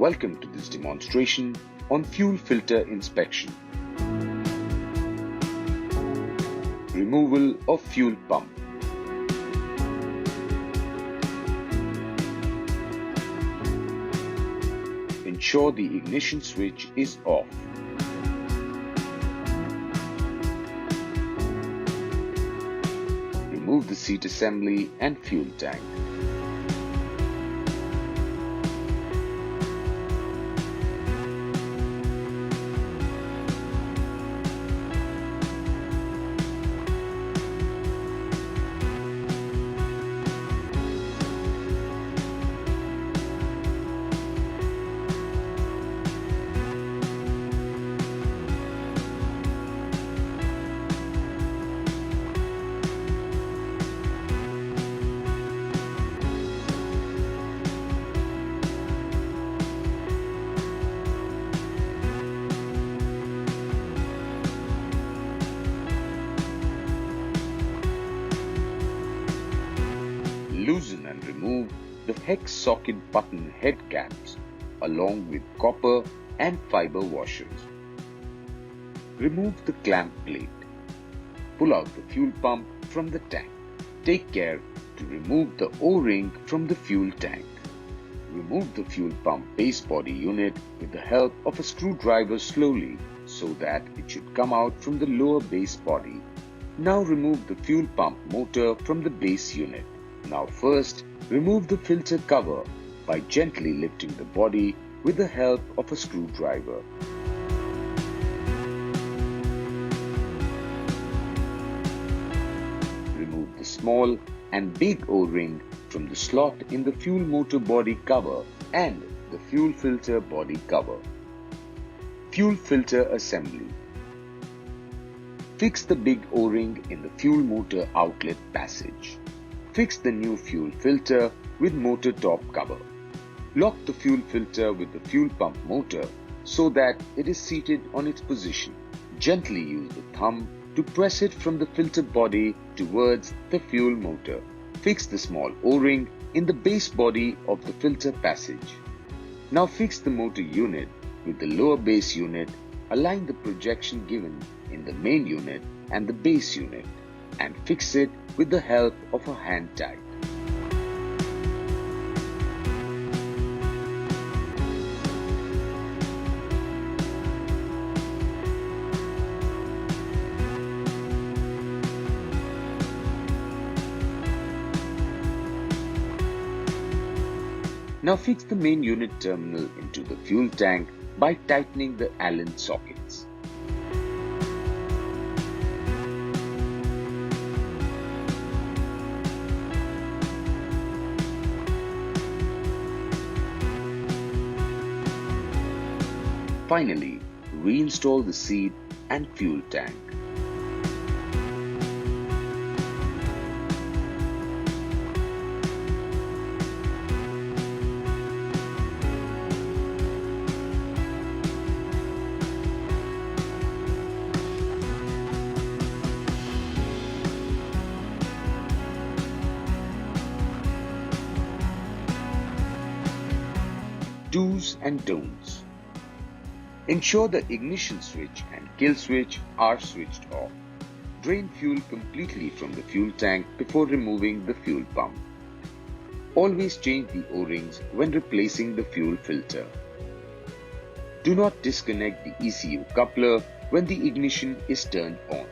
Welcome to this demonstration on fuel filter inspection. Removal of fuel pump. Ensure the ignition switch is off. Remove the seat assembly and fuel tank. Loosen and remove the hex socket button head caps along with copper and fiber washers. Remove the clamp plate. Pull out the fuel pump from the tank. Take care to remove the O-ring from the fuel tank. Remove the fuel pump base body unit with the help of a screwdriver slowly so that it should come out from the lower base body. Now remove the fuel pump motor from the base unit. Now first, remove the filter cover by gently lifting the body with the help of a screwdriver. Remove the small and big O-ring from the slot in the fuel motor body cover and the fuel filter body cover. Fuel filter assembly. Fix the big O-ring in the fuel motor outlet passage. Fix the new fuel filter with motor top cover. Lock the fuel filter with the fuel pump motor so that it is seated on its position. Gently use the thumb to press it from the filter body towards the fuel motor. Fix the small O-ring in the base body of the filter passage. Now fix the motor unit with the lower base unit. Align the projection given in the main unit and the base unit and fix it with the help of a hand tight. Now fix the main unit terminal into the fuel tank by tightening the Allen sockets. Finally, reinstall the seat and fuel tank. Do's and don'ts. Ensure the ignition switch and kill switch are switched off. Drain fuel completely from the fuel tank before removing the fuel pump. Always change the O-rings when replacing the fuel filter. Do not disconnect the ECU coupler when the ignition is turned on.